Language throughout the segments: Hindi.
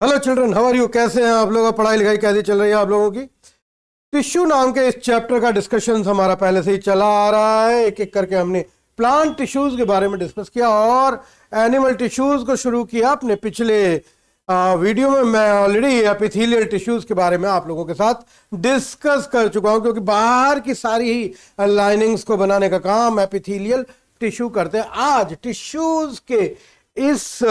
Hello children, how are you? कैसे हैं आप लोग? पढ़ाई लिखाई कैसी चल रही है आप लोगों की? टिश्यू नाम के इस चैप्टर का डिस्कशन हमारा पहले से ही चला आ रहा है। एक एक करके हमने प्लांट टिश्यूज के बारे में डिस्कस किया और एनिमल टिश्यूज को शुरू किया अपने पिछले वीडियो में। मैं ऑलरेडी एपिथेलियल टिश्यूज के बारे में आप लोगों के साथ डिस्कस कर चुका हूं, क्योंकि बाहर की सारी ही लाइनिंग्स को बनाने का काम एपिथेलियल टिश्यू करते हैं। आज टिश्यूज के इस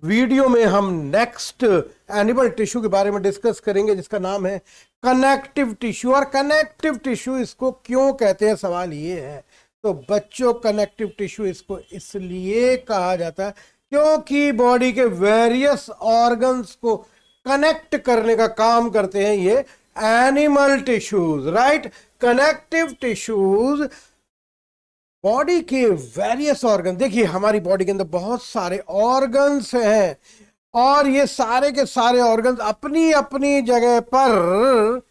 वीडियो में हम नेक्स्ट एनिमल टिश्यू के बारे में डिस्कस करेंगे, जिसका नाम है कनेक्टिव टिश्यू। और कनेक्टिव टिश्यू इसको क्यों कहते हैं, सवाल ये है। तो बच्चों, कनेक्टिव टिश्यू इसको इसलिए कहा जाता है क्योंकि बॉडी के वेरियस ऑर्गन्स को कनेक्ट करने का काम करते हैं ये animal tissues, right. Connective tissues body के वेरियस ऑर्गन, देखिए हमारी बॉडी के अंदर बहुत सारे ऑर्गन्स हैं और ये सारे के सारे ऑर्गन्स अपनी अपनी जगह पर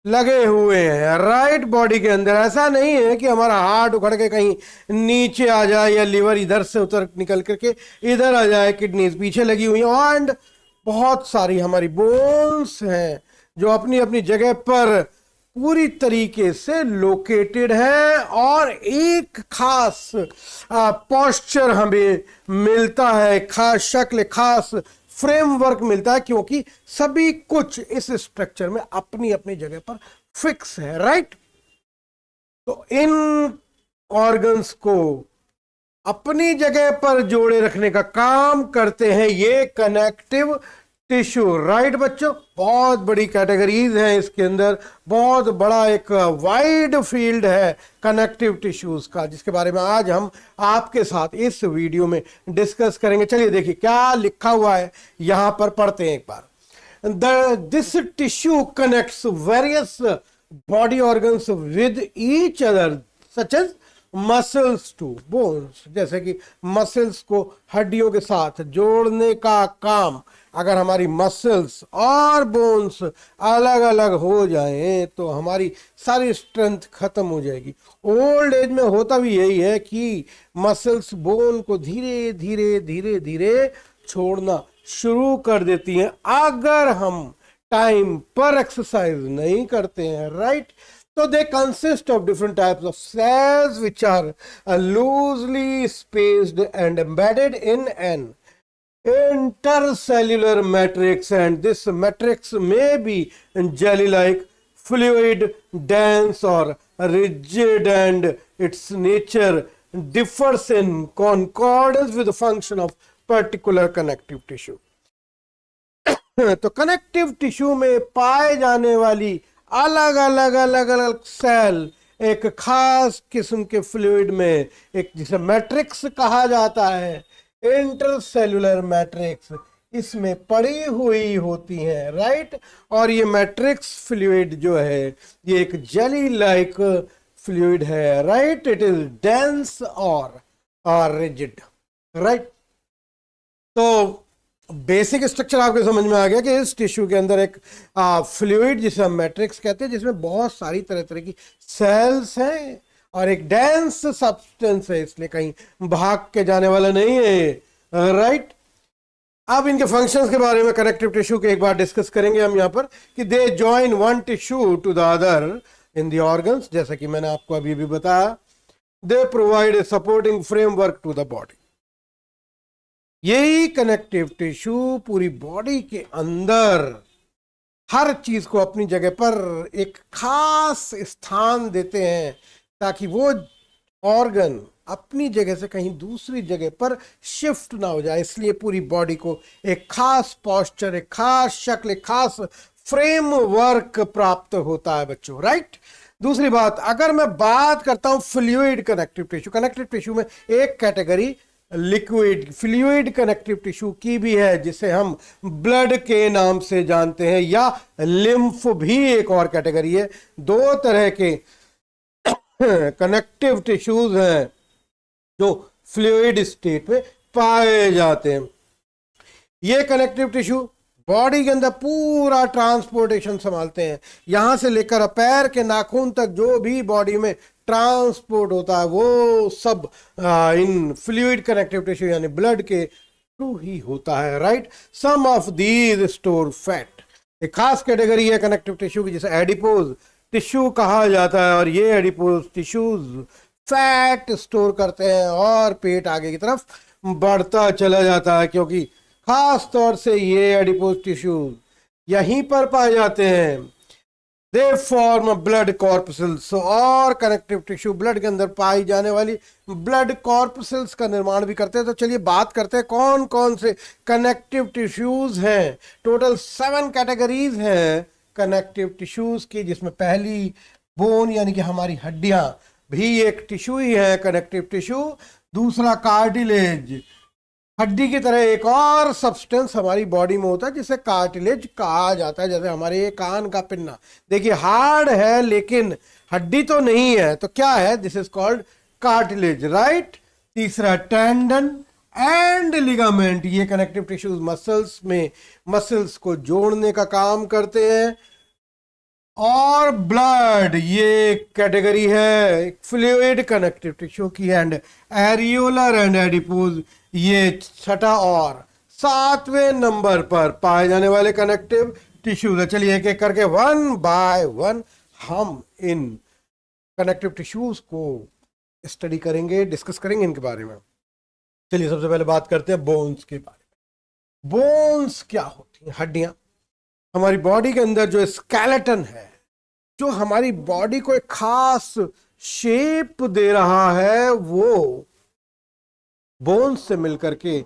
लगे हुए हैं, राइट। बॉडी के अंदर ऐसा नहीं है कि हमारा हार्ट उखड़ के कहीं नीचे आ जाए या लिवर इधर से उतर निकल करके इधर आ जाए, किडनीज पीछे लगी हुई हैं। एंड बहुत सारी हमारी बोन्स हैं जो अपनी अपनी जगह पर पूरी तरीके से लोकेटेड है और एक खास पोस्चर हमें मिलता है, खास शक्ल, खास फ्रेमवर्क मिलता है, क्योंकि सभी कुछ इस स्ट्रक्चर में अपनी अपनी जगह पर फिक्स है, राइट। तो इन ऑर्गन्स को अपनी जगह पर जोड़े रखने का काम करते हैं ये कनेक्टिव टिश्यू, राइट बच्चों। बहुत बड़ी कैटेगरीज हैं इसके अंदर, बहुत बड़ा एक वाइड फील्ड है कनेक्टिव टिश्यूज का, जिसके बारे में आज हम आपके साथ इस वीडियो में डिस्कस करेंगे। चलिए देखिए क्या लिखा हुआ है, यहां पर पढ़ते हैं एक बार। This tissue connects various body organs with each other such as muscles to bones, जैसे कि मसल्स को हड्डियों के साथ जोड़ने का काम। अगर हमारी मसल्स और बोन्स अलग अलग हो जाएं तो हमारी सारी स्ट्रेंथ खत्म हो जाएगी। ओल्ड एज में होता भी यही है कि मसल्स बोन को धीरे धीरे धीरे धीरे छोड़ना शुरू कर देती हैं अगर हम टाइम पर एक्सरसाइज नहीं करते हैं, right. So they consist of different types of cells which are loosely spaced and embedded in an intercellular matrix, and this matrix may be jelly-like, fluid, dense or rigid, and its nature differs in concordance with the function of particular connective tissue. तो कनेक्टिव टिश्यू में पाए जाने वाली अलग अलग अलग अलग सेल एक खास किस्म के फ्लूइड में, एक जिसे मैट्रिक्स कहा जाता है, इंटरसेल्युलर मैट्रिक्स, इसमें पड़ी हुई होती हैं, राइट। और ये मैट्रिक्स फ्लूइड जो है ये एक जेली लाइक फ्लूइड है, राइट। इट इज डेंस और रिजिड, राइट। तो बेसिक स्ट्रक्चर आपको समझ में आ गया कि इस टिश्यू के अंदर एक फ्लूइड जिसे हम मैट्रिक्स कहते हैं, जिसमें बहुत सारी तरह तरह की सेल्स हैं और एक डेंस सब्सटेंस है, इसलिए कहीं भाग के जाने वाला नहीं है, राइट। अब इनके फंक्शंस के बारे में कनेक्टिव टिश्यू के एक बार डिस्कस करेंगे हम यहाँ पर कि they join one tissue to the other in the organs, जैसा कि मैंने आपको अभी भी बताया। They provide a supporting framework to the body. यही कनेक्टिव टिश्यू पूरी बॉडी के अंदर हर चीज को अपनी जगह पर एक खास स्थान देते हैं ताकि वो ऑर्गन अपनी जगह से कहीं दूसरी जगह पर शिफ्ट ना हो जाए। इसलिए पूरी बॉडी को एक खास पोस्चर, एक खास शक्ल, एक खास फ्रेमवर्क प्राप्त होता है बच्चों, राइट। दूसरी बात, अगर मैं बात करता हूं fluid connective tissue, connective tissue में एक category liquid fluid connective tissue की भी है, जिसे हम ब्लड के नाम से जानते हैं, या लिम्फ भी एक और कैटेगरी है। दो तरह के कनेक्टिव टिश्यूज हैं जो फ्लूइड स्टेट में पाए जाते हैं। ये कनेक्टिव टिश्यू बॉडी के अंदर पूरा ट्रांसपोर्टेशन संभालते हैं, यहां से लेकर पैर के नाखून तक जो भी बॉडी में ट्रांसपोर्ट होता है वो सब इन फ्लूइड कनेक्टिव टिश्यू यानी ब्लड के ट्रू ही होता है, right. Some of these store fat. एक खास कैटेगरी है कनेक्टिव टिश्यू की जिसे एडिपोज टिश्यू कहा जाता है, और ये एडिपोज टिश्यूज फैट स्टोर करते हैं और पेट आगे की तरफ बढ़ता चला जाता है, क्योंकि खास तौर से ये एडिपोज टिश्यूज यहीं पर पाए जाते हैं। दे फॉर्म ब्लड कॉर्पसेल्स, और कनेक्टिव टिश्यू ब्लड के अंदर पाई जाने वाली ब्लड कॉर्पसेल्स का निर्माण भी करते हैं। तो चलिए बात करते हैं कौन कौन से कनेक्टिव टिश्यूज हैं। टोटल 7 कैटेगरीज हैं कनेक्टिव टिश्यूज की, जिसमें पहली बोन यानी कि हमारी हड्डियां भी एक टिश्यू ही है, कनेक्टिव टिश्यू। दूसरा कार्टिलेज, हड्डी की तरह एक और सब्सटेंस हमारी बॉडी में होता है जिसे कार्टिलेज कहा जाता है, जैसे हमारे ये कान का पिन्ना, देखिए हार्ड है लेकिन हड्डी तो नहीं है, तो क्या है, this is called cartilage, right. तीसरा टेंडन एंड लिगामेंट, ये कनेक्टिव टिश्यूज मसल्स में मसल्स को जोड़ने का काम करते हैं। और ब्लड, ये कैटेगरी है फ्लूइड कनेक्टिव टिश्यू की। एंड एरियोलर एंड एडिपोज, ये छठा और 7वें नंबर पर पाए जाने वाले कनेक्टिव टिश्यूज है। चलिए एक एक करके 1 बाय 1 हम इन कनेक्टिव टिश्यूज को स्टडी करेंगे, डिस्कस करेंगे इनके बारे में। चलिए सबसे पहले बात करते हैं बोन्स के बारे में। बोन्स क्या होती हैं? हड्डियां। हमारी बॉडी के अंदर जो स्केलेटन है, जो हमारी बॉडी को एक खास शेप दे रहा है, वो बोन्स से मिलकर के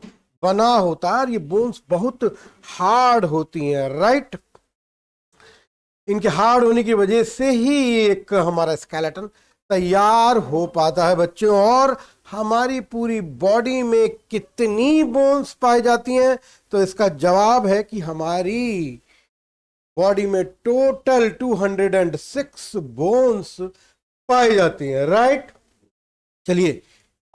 बना होता है। और ये बोन्स बहुत हार्ड होती हैं, राइट। इनके हार्ड होने की वजह से ही एक हमारा स्केलेटन तैयार हो पाता है बच्चों। और हमारी पूरी बॉडी में कितनी बोन्स पाई जाती हैं, तो इसका जवाब है कि हमारी बॉडी में टोटल 206 बोन्स पाई जाती हैं, राइट। चलिए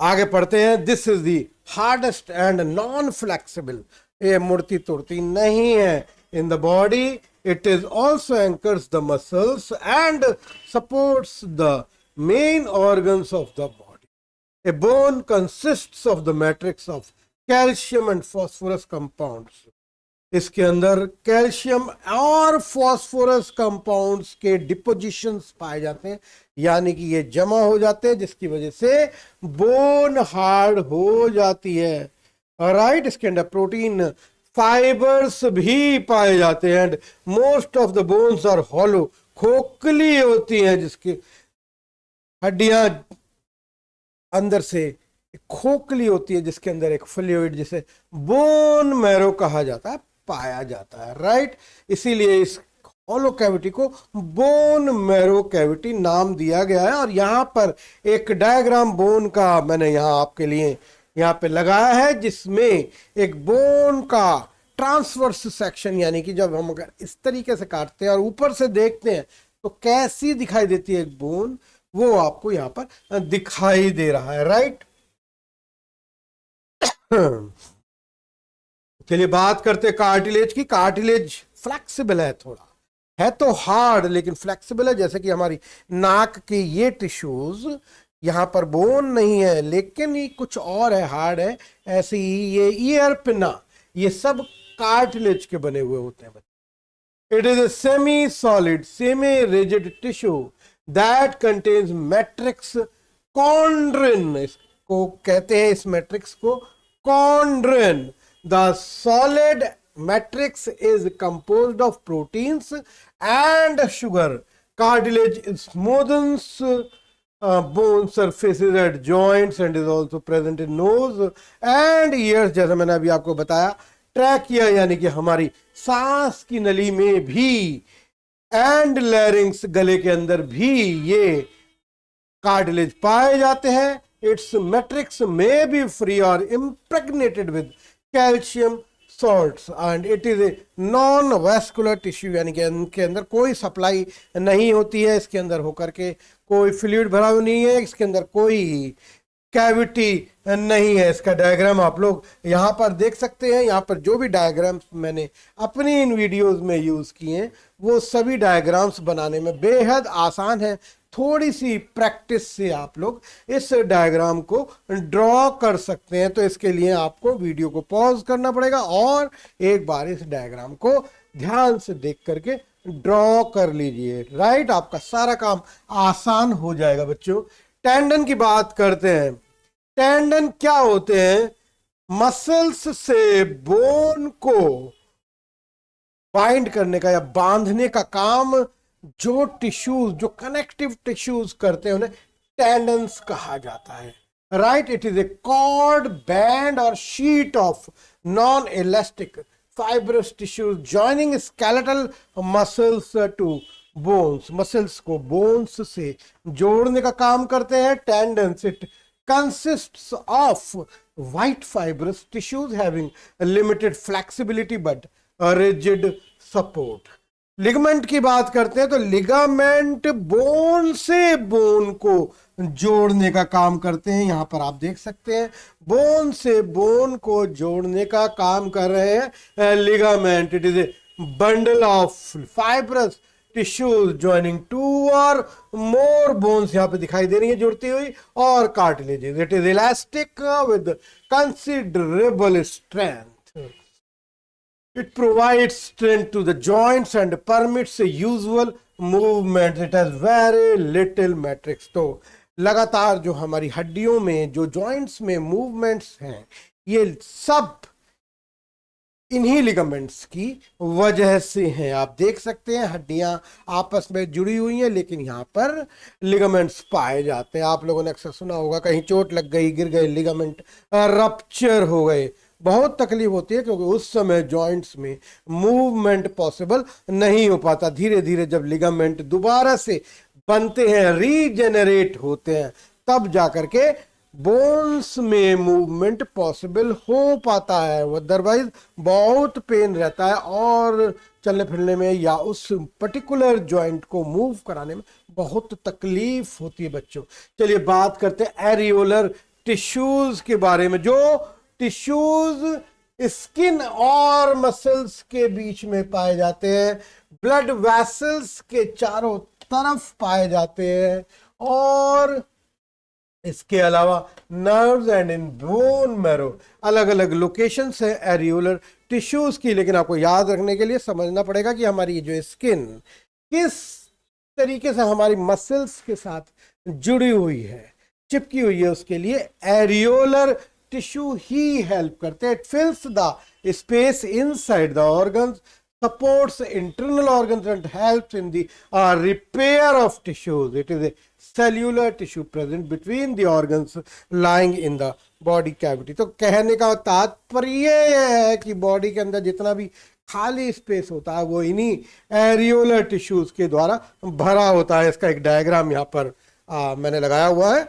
आगे पढ़ते हैं। This is the hardest and non flexible, ये मुड़ती तुड़ती नहीं है in the body. It is also anchors the muscles and supports the main organs of the body. A bone consists of the matrix of calcium and phosphorus compounds. इसके अंदर कैल्शियम और फॉस्फोरस कंपाउंड्स के डिपोजिशंस पाए जाते हैं, यानी कि ये जमा हो जाते हैं, जिसकी वजह से बोन हार्ड हो जाती है, राइट। इसके अंदर प्रोटीन फाइबर्स भी पाए जाते हैं। And most of the bones are hollow, खोखली होती हैं, जिसकी हड्डियां अंदर से खोखली होती है, जिसके अंदर एक फ्लूइड जिसे बोन मैरो कहा जाता है पाया जाता है, राइट। इसीलिए इस हॉलो कैविटी को बोन मैरो कैविटी नाम दिया गया है। और यहाँ पर एक डायग्राम बोन का मैंने यहाँ आपके लिए यहाँ पे लगाया है, जिसमें एक बोन का ट्रांसवर्स सेक्शन, यानी कि जब हम अगर इस तरीके से काटते हैं और ऊपर से देखते हैं तो कैसी दिखाई देती है एक बोन, वो आपको यहाँ पर दिखाई दे रहा है, राइट। चलिए बात करते हैं कार्टिलेज की। कार्टिलेज फ्लेक्सिबल है, थोड़ा है तो हार्ड लेकिन फ्लेक्सिबल है। जैसे कि हमारी नाक के ये टिश्यूज, यहाँ पर बोन नहीं है लेकिन ये कुछ और है, हार्ड है। ऐसे ही ये ईयर पिना, ये सब कार्टिलेज के बने हुए होते हैं। It is a semi solid semi rigid tissue that contains matrix chondrin, इसको कहते हैं, इस मैट्रिक्स को chondrin. The solid matrix is composed of proteins and sugar. Cartilage smoothens bone surfaces at joints and is also present in nose and ears. जैसा मैंने अभी आपको बताया, ट्रैकिया यानी कि हमारी सांस की नली में भी, एंड लैरिंग्स गले के अंदर भी ये कार्टिलेज पाए जाते हैं। Its matrix may be free or impregnated with calcium salts and it is a non-vascular tissue, यानी कि इनके अंदर कोई सप्लाई नहीं होती है, इसके अंदर होकर के कोई फ्लूइड भरा हुआ नहीं है, इसके अंदर कोई कैविटी नहीं है। इसका डायग्राम आप लोग यहाँ पर देख सकते हैं। यहाँ पर जो भी डायग्राम्स मैंने अपनी इन वीडियोस में यूज़ किए हैं, वो सभी डायग्राम्स बनाने में बेहद आसान है, थोड़ी सी प्रैक्टिस से आप लोग इस डायग्राम को ड्रॉ कर सकते हैं। तो इसके लिए आपको वीडियो को पॉज करना पड़ेगा और एक बार इस डायग्राम को ध्यान से देख करके ड्रॉ कर लीजिए। राइट, आपका सारा काम आसान हो जाएगा बच्चों। टेंडन की बात करते हैं। टेंडन क्या होते हैं? मसल्स से बोन को बाइंड करने का या बांधने का काम जो टिश्यूज, जो कनेक्टिव टिश्यूज करते हैं उन्हें टेंडन्स कहा जाता है। Right, it is a cord, band और sheet of non elastic fibrous tissues joining skeletal muscles to bones. Muscles को बोन्स से जोड़ने का काम करते हैं tendons. It consists of white fibrous tissues having a limited flexibility but a rigid support. Ligament की बात करते हैं तो लिगामेंट बोन से बोन को जोड़ने का काम करते हैं। यहां पर आप देख सकते हैं बोन से बोन को जोड़ने का काम कर रहे हैं ligament. It is A bundle of fibrous tissues joining two और मोर बोन्स यहां पे दिखाई दे रही है जुड़ती हुई, और cartilages. It is elastic with considerable strength. It provides strength to the joints and permits usual movement. It has very little matrix. तो लगातार जो हमारी हड्डियों में जो जॉइंट्स में मूवमेंट्स हैं ये सब इन्हीं लिगामेंट्स की वजह से हैं। आप देख सकते हैं हड्डियां आपस में जुड़ी हुई हैं लेकिन यहाँ पर लिगामेंट्स पाए जाते हैं। आप लोगों ने अक्सर सुना होगा कहीं चोट लग गई, गिर गए, लिगामेंट रप्चर हो गए, बहुत तकलीफ होती है क्योंकि उस समय जॉइंट्स में मूवमेंट पॉसिबल नहीं हो पाता। धीरे धीरे जब लिगामेंट दोबारा से बनते हैं, रीजेनरेट होते हैं, तब जाकर के बोन्स में मूवमेंट पॉसिबल हो पाता है। अदरवाइज बहुत पेन रहता है और चलने फिरने में या उस पर्टिकुलर जॉइंट को मूव कराने में बहुत तकलीफ होती है बच्चों। चलिए बात करते हैं एरियोलर टिश्यूज के बारे में। जो टिश्यूज स्किन और मसल्स के बीच में पाए जाते हैं, ब्लड वेसल्स के चारों तरफ पाए जाते हैं, और इसके अलावा nerves and in bone marrow. अलग अलग लोकेशंस है एरियोलर टिश्यूज की, लेकिन आपको याद रखने के लिए समझना पड़ेगा कि हमारी ये जो स्किन किस तरीके से हमारी मसल्स के साथ जुड़ी हुई है, चिपकी हुई है, उसके लिए एरियोलर टिश्यू ही हेल्प करते हैं। It फिल्स the space inside the organs, supports internal organs and helps in the repair of tissues. It is a cellular tissue present between the organs lying in the body cavity. तो कहने का तात्पर्य यह है कि बॉडी के अंदर जितना भी खाली स्पेस होता है वो इन्हीं एरियोलर टिश्यूज के द्वारा भरा होता है। इसका एक डायग्राम यहाँ पर मैंने लगाया हुआ है,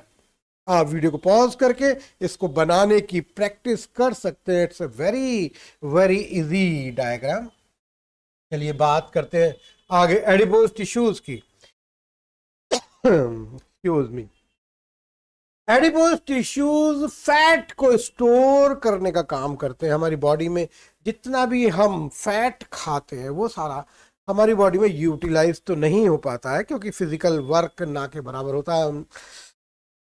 आप वीडियो को पॉज करके इसको बनाने की प्रैक्टिस कर सकते हैं। It's a very very easy diagram. चलिए बात करते हैं आगे एडिपोज टिश्यूज की। Excuse me. Adipose tissues fat को स्टोर करने का काम करते हैं। हमारी बॉडी में जितना भी हम फैट खाते हैं वो सारा हमारी बॉडी में यूटिलाइज तो नहीं हो पाता है क्योंकि फिजिकल वर्क ना के बराबर होता है,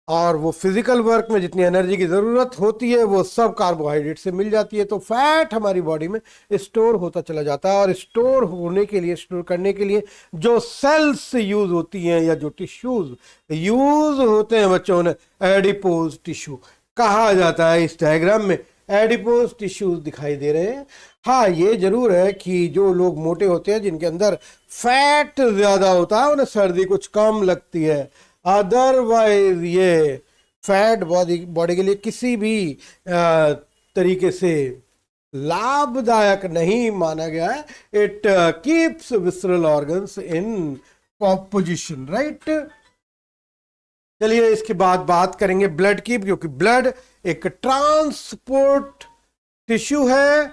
और वो फिजिकल वर्क में जितनी एनर्जी की ज़रूरत होती है वो सब कार्बोहाइड्रेट से मिल जाती है। तो फैट हमारी बॉडी में स्टोर होता चला जाता है, और स्टोर होने के लिए, स्टोर करने के लिए जो सेल्स यूज होती हैं या जो टिश्यूज यूज होते हैं बच्चों, उन्हें एडिपोज टिश्यू कहा जाता है। इस डायग्राम में एडिपोज टिश्यूज दिखाई दे रहे हैं। हाँ, ये जरूर है कि जो लोग मोटे होते हैं, जिनके अंदर फैट ज़्यादा होता है, उन्हें सर्दी कुछ कम लगती है। अदरवाइज ये फैट बॉडी के लिए किसी भी तरीके से लाभदायक नहीं माना गया है। It keeps visceral organs in position, right. चलिए इसके बाद बात करेंगे ब्लड की, क्योंकि ब्लड एक ट्रांसपोर्ट टिश्यू है।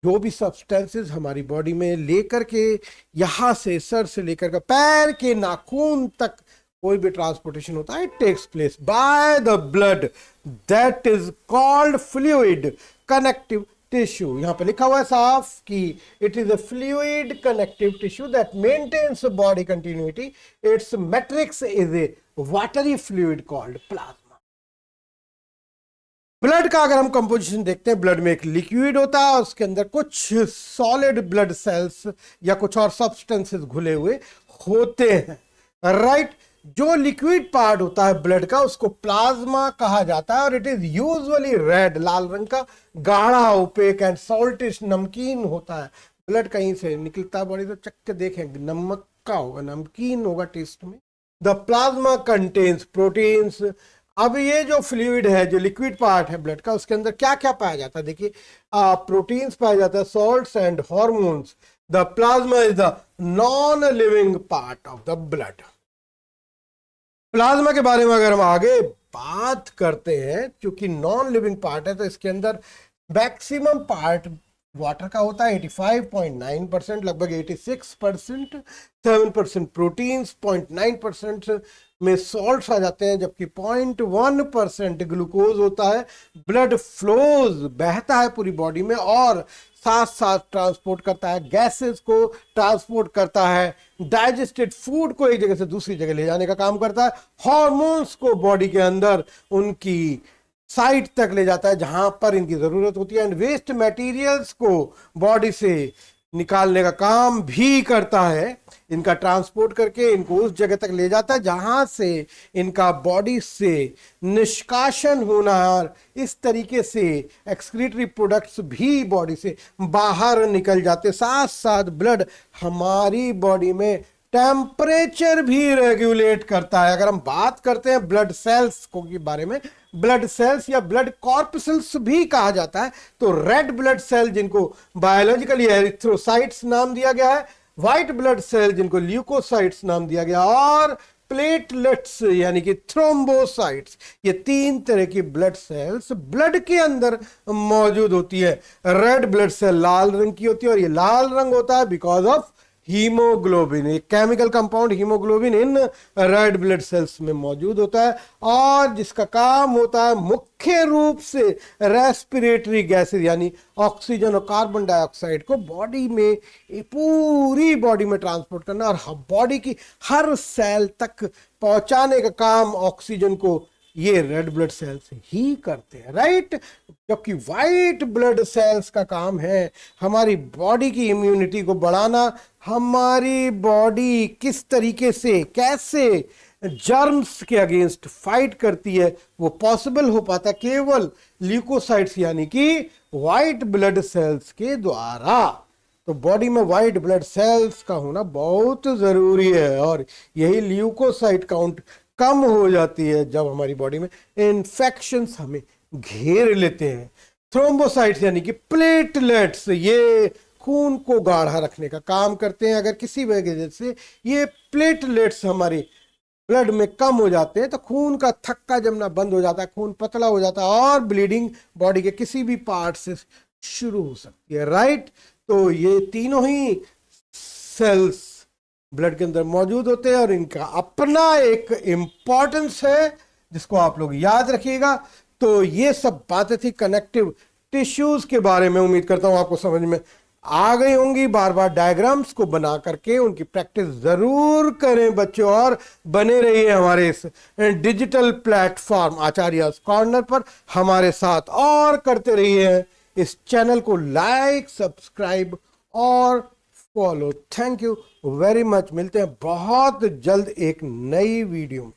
जो भी सब्सटेंसेस हमारी बॉडी में लेकर के यहां से, सर से लेकर के पैर के नाखून तक कोई भी ट्रांसपोर्टेशन होता है, it takes place by the blood that is called fluid connective tissue, यहां पे लिखा हुआ है साफ कि it is a fluid connective tissue that maintains body continuity, its matrix is a watery fluid called plasma. Blood का अगर हम कंपोजिशन देखते हैं, ब्लड में एक लिक्विड होता है और उसके अंदर कुछ सॉलिड ब्लड सेल्स या कुछ और सब्सटेंसेस घुले हुए होते हैं, राइट। जो लिक्विड पार्ट होता है ब्लड का उसको प्लाज्मा कहा जाता है और इट इज यूजुअली रेड, लाल रंग का, गाढ़ा, ओपेक एंड सॉल्टिश, नमकीन होता है। ब्लड कहीं से निकलता है बॉडी तो चख के देखें, नमक का होगा, नमकीन होगा टेस्ट में। The plasma contains proteins. अब ये जो फ्लूइड है, जो लिक्विड पार्ट है ब्लड का, उसके अंदर क्या क्या पाया जाता है? देखिए, प्रोटीन्स पाया जाता है, salts and hormones. The plasma is the non living part of the blood. Plasma के बारे में अगर हम आगे बात करते हैं, क्योंकि नॉन लिविंग पार्ट है तो इसके अंदर मैक्सिमम पार्ट वाटर का होता है 85.9%, लगभग 86%, 7% प्रोटीन्स, 0.9% में सॉल्ट्स आ जाते हैं, जबकि 0.1% ग्लूकोज होता है। ब्लड फ्लोज, बहता है पूरी बॉडी में और साथ साथ ट्रांसपोर्ट करता है, गैसेस को ट्रांसपोर्ट करता है, डाइजेस्टेड फूड को एक जगह से दूसरी जगह ले जाने का काम करता है, हार्मोन्स को बॉडी के अंदर उनकी साइट तक ले जाता है जहां पर इनकी जरूरत होती है, एंड वेस्ट मटेरियल्स को बॉडी से निकालने का काम भी करता है। इनका ट्रांसपोर्ट करके इनको उस जगह तक ले जाता है जहां से इनका बॉडी से निष्कासन होना है, और इस तरीके से एक्सक्रीटरी प्रोडक्ट्स भी बॉडी से बाहर निकल जाते। साथ साथ ब्लड हमारी बॉडी में टेम्परेचर भी रेगुलेट करता है। अगर हम बात करते हैं ब्लड सेल्स को के बारे में, ब्लड सेल्स या ब्लड कॉर्पसल्स भी कहा जाता है, तो रेड ब्लड सेल जिनको बायोलॉजिकली एरिथ्रोसाइट्स नाम दिया गया है, व्हाइट ब्लड सेल जिनको ल्यूकोसाइट्स नाम दिया गया, और प्लेटलेट्स यानी कि थ्रोम्बोसाइट्स, ये तीन तरह की ब्लड सेल्स ब्लड के अंदर मौजूद होती है। रेड ब्लड सेल लाल रंग की होती है और ये लाल रंग होता है बिकॉज ऑफ हीमोग्लोबिन, एक chemical compound haemoglobin in red blood cells में मौजूद होता है, और जिसका काम होता है मुख्य रूप से रेस्पिरेटरी गैसेस यानी ऑक्सीजन और कार्बन डाइऑक्साइड को बॉडी में, पूरी बॉडी में ट्रांसपोर्ट करना और बॉडी की हर सेल तक पहुंचाने का काम ऑक्सीजन को ये रेड ब्लड सेल्स ही करते हैं, राइट। जबकि वाइट ब्लड सेल्स का काम है हमारी बॉडी की इम्यूनिटी को बढ़ाना, हमारी बॉडी किस तरीके से, कैसे जर्म्स के अगेंस्ट फाइट करती है, वो पॉसिबल हो पाता केवल ल्यूकोसाइट्स यानी कि वाइट ब्लड सेल्स के द्वारा। तो बॉडी में वाइट ब्लड सेल्स का होना बहुत जरूरी है, और यही ल्यूकोसाइट काउंट कम हो जाती है जब हमारी बॉडी में इन्फेक्शंस हमें घेर लेते हैं। थ्रोम्बोसाइट्स यानी कि प्लेटलेट्स, ये खून को गाढ़ा रखने का काम करते हैं। अगर किसी वजह से ये प्लेटलेट्स हमारे ब्लड में कम हो जाते हैं तो खून का थक्का जमना बंद हो जाता है, खून पतला हो जाता है और ब्लीडिंग बॉडी के किसी भी पार्ट से शुरू हो सकती है, राइट। तो ये तीनों ही सेल्स ब्लड के अंदर मौजूद होते हैं और इनका अपना एक इंपॉर्टेंस है जिसको आप लोग याद रखिएगा। तो ये सब बातें थी कनेक्टिव टिश्यूज के बारे में। उम्मीद करता हूं आपको समझ में आ गई होंगी। बार बार डायग्राम्स को बना करके उनकी प्रैक्टिस जरूर करें बच्चों, और बने रहिए हमारे इस डिजिटल प्लेटफॉर्म आचार्यस कॉर्नर पर हमारे साथ, और करते रहिए इस चैनल को लाइक, सब्सक्राइब और follow. Thank you very much. मिलते हैं बहुत जल्द एक नई वीडियो में।